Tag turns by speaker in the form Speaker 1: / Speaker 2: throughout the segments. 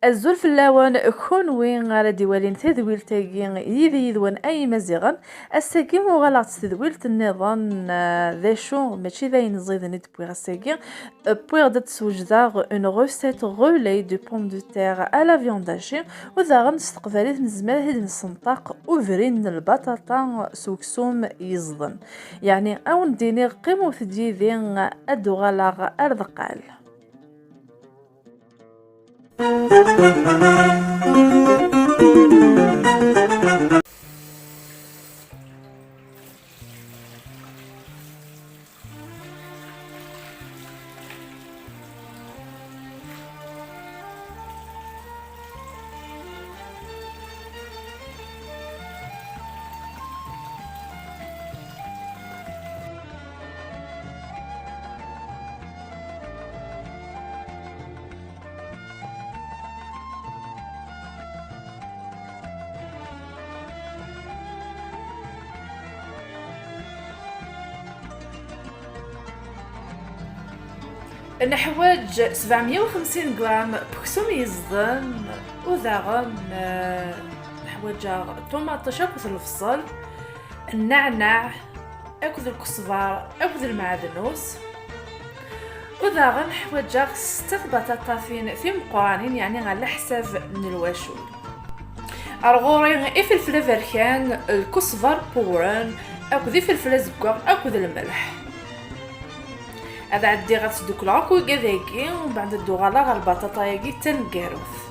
Speaker 1: الزول اللون كون وين غالا ديوالين تذويل تاقي يدي يذوان اي مزيغا الساقي وغالا تذويل النظام ذا شو ماشي ذاين زيد نتبويغ الساقي بويغ دات سوجداغ اون روسيت غولي دو بوم دو تيغ على فيون داشي وذا غنستقباليت نزمال هيد نسنطاق وفرين البطاطا سوكسوم يزضن يعني اون ديني قيمو ثديذين ادو غالا ارضقال. نحواج 750 غرام بكسوم يزدن وذاغن نحواج طوماطيش اكل الفصل النعناع اكل الكزبر اكل المعدنوس وذاغن نحواج 6 بطاطافين في مقرانين يعني على حساب من الواشول الغوري فلفل فركان الكزبر بورن اكل فلفل زكور اكل الملح هذا عندي غتسدوك العكو كذاكي ومن بعد ندو غالا البطاطا ياكي تنكاروث.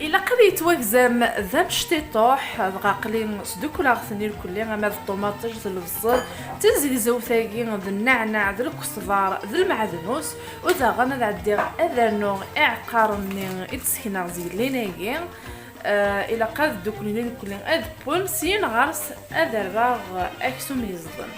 Speaker 1: إلا قريت وكزام ذا مشتيطوح غاقلين صدوك ولا غثني الكلي غا ماذا الطوماطيش ذا البصل تنزل زوثاكي ذا النعناع ذا الكزبر ذا المعدنوس وذا غانا ذا عدي هذا نوع اعقارني يتسكنا زيليناكي إلا قاد دوكلين الكلي اد بولسين غارس هذا راغ اكسو ميزدن.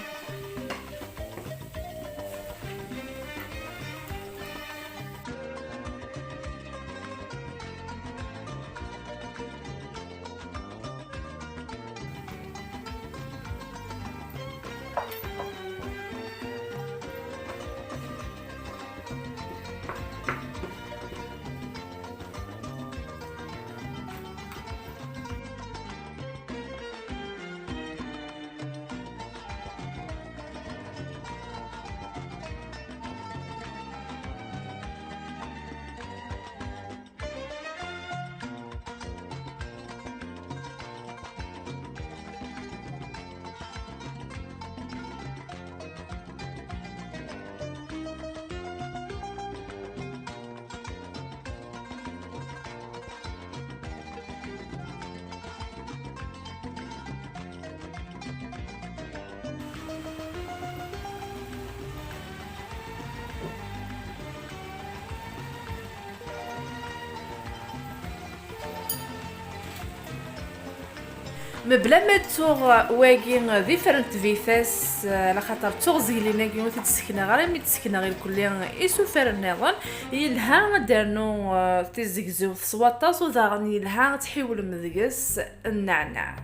Speaker 1: مبلا ما توغ واقي ديفرنت فيتاس على خاطر توغ زيلينا كي تسكنا غير مي تسكنا غير كل يسوفر النظام يلها دارنو تيزكزو صواطاس وذاغني يلها تحيول مذقس النعناع.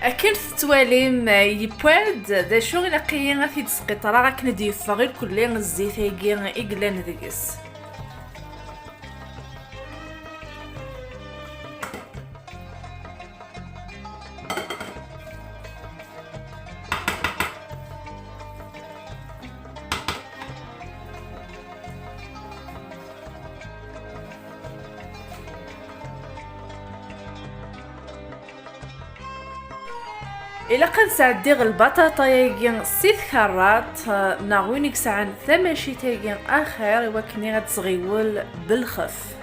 Speaker 1: أكيد تواليم يبواد ذا شو إلا قينا في تسقيط راه كنديف غير كل الزيت هيجي إقلان ذقس. إلا قد سعدي البطاطا ياكي سيت كرات ناغوينيك ساعن ثماشي تاكي اخر وكني غتزغيول بالخف.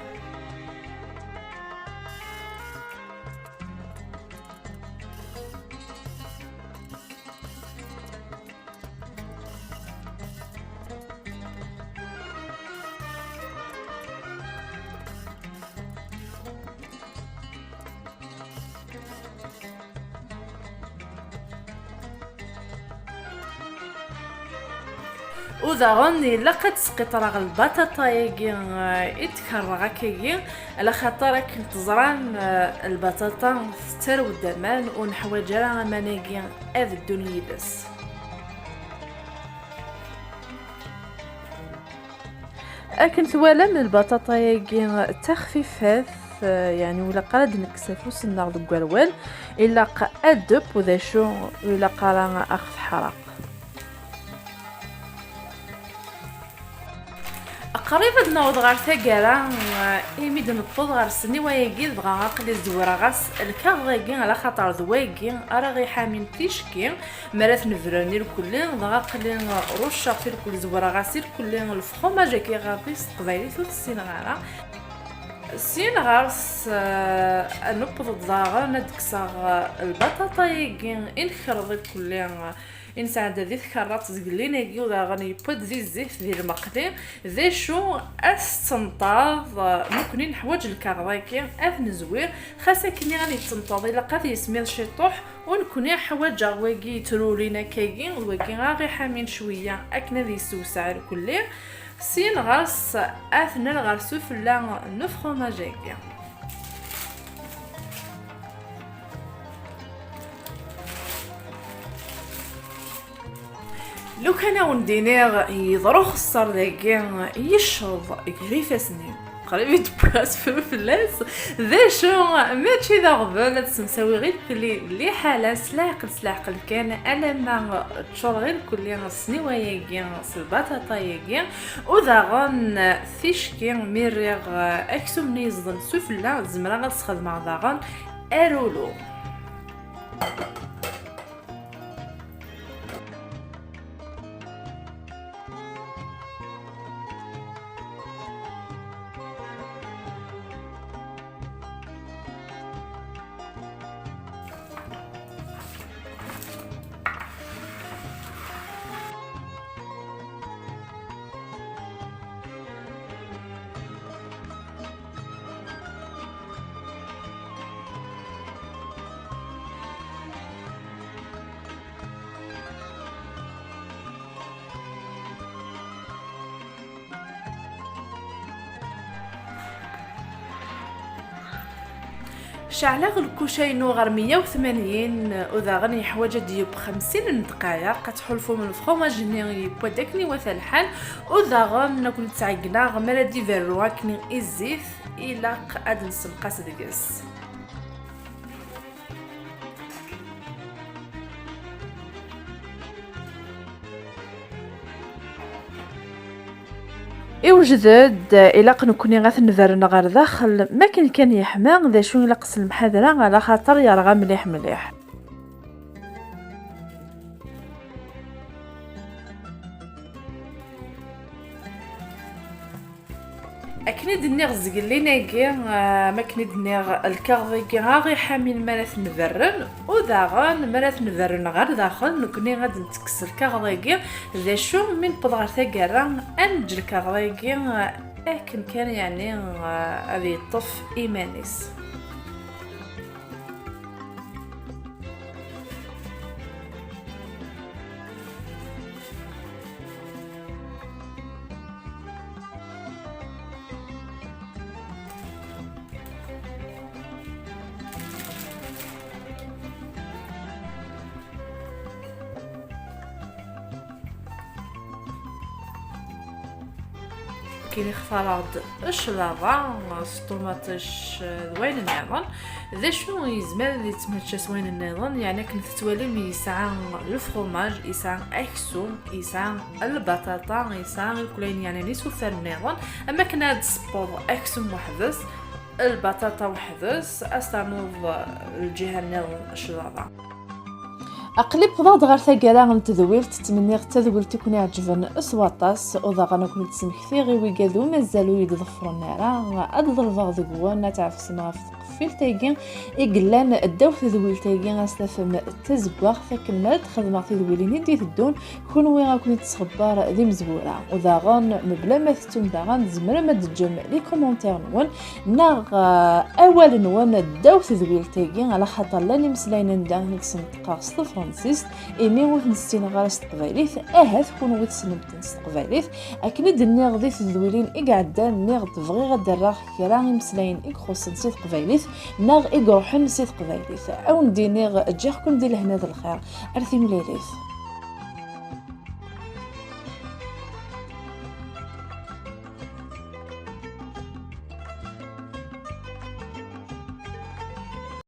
Speaker 1: وذاغن إلا قد سقيت راه البطاطا ياكي يتكرر هكاكي على خاطر كنت زران البطاطا تستر والدمان ونحوج راه مناكي هذا الدنيا بس. لكن ثوالا من البطاطا ياكي تخفيفات يعني ولا قراد نكسفوس النار دو قروال الا ادب وذا شو ولا قرا اخف حرق قريبا نوض غير ثقالا يميد نفض غير السني وياكي بغا عقلي الزوره غاس الكاغيكي على خاطر ذواكي راه غي حامين تيشكي مرات نفراني الكل بغا قلي رشه في الكل زوره غاس الكل الفخوماج كي غابيس قبايلي ثوت السينغالا سين غارس نبض الضاغر ندكسا البطاطا ياكي انخرط الكل إنسان ذي ذكرات زقلين يجيو ذا غني بود ذي الزيت ذي المقدي ذي شو استنطاض ممكن نحوج الكاغاكي اثن زوير خاصة كني غني تنطاض إلا قد يسمير شطوح ونكون حواج واقي ترولينا كاكي واقي غاغي حامين شوية أكنا ذي سوسع الكل سين غاس اثن الغرسو فلا نفخو ماجيكي. لو كان وندينيغ يضرو خسر ذاكي يشرب كريفاسني قريب يتبراس في فلاس ذا شو ماشي ذا غبال تسمساوي غير كلي حاله سلاقل كان انا ما تشور غير كلي غسني وياكي البطاطا ياكي وذا غن فيشكي ميريغ اكسو مني يزدن سفلا زمرا غتسخد مع ذا غن ارولو. شعلة الكوشينو غير 180 وذا غني حواجه ديال 50 دقائق كتحلفوا من الفرماج ني بوداكني وثا الحال وذا غن كنت تعقنا غمر دي فيروا كني الزيت الى قاد نسنقاس ديكس إوجدد إلا كنكوني غنفرن غير داخل ما كان يحمى ذا شو يلقص المحاضرة على خاطر يرغى مليح. أكني دني غزق اللي ناقي ما كني دني الكاغيكي غاغي حامين مرات نبرن وداغن مرات نبرن غير داخل نكوني غادي نتكسر الكاغيكي ذا شو من بضغر ثقرا أنج الكاغيكي أكن كان يعني هذه طف إيمانيس. كي نختار الشلاضة سطوماطيش دوين النظام ذا شنو يزمر يتمشى سوين النظام يعني كنت توالي يسعى الفرomage يسعى اكسو يسعى البطاطا يسعى الكلين يعني نيسو ثار النظام اما كنا هاد السبور اكسو وحدث البطاطا وحدث استعمل الجهة النظام الشلاضة. أقلب ضغط غير ثقيلة غنتذويل تتمني التذويل تكون يعجبن أسواطاس وضغط غنكون تسمكثي غي ويقادو مازالو يدظفرو النار أدض الفغ ذقوان تعرف سما في التقفيل تايقين إقلان الداو تذويل تايقين غاستفهم تزبواغ فكلمات خدمة تذويلين يدي تدون كونوي غاكوني تسخبار ذي مزبورة وضغان مبلا ما ثتون ضغان زمرا ما تجم لي كومونتير نوان ناغ أول نوان الداو تذويل تايقين على خاطر لاني مسلاين ندان نتسنطقا صفر فرانسيس إيمي وثنستين غارس تقبايليث تكون ويتسنمتن تقبايليث أكني النيغ ذي تذويلين إقعدان نيغ تبغي غدراغ كرا يمسلاين إكخوصن سي تقبايليث ناغ إقروحن سي تقبايليث أو ندي نيغ أجيخكم دي لهنا ذا الخير أرثي مليليث.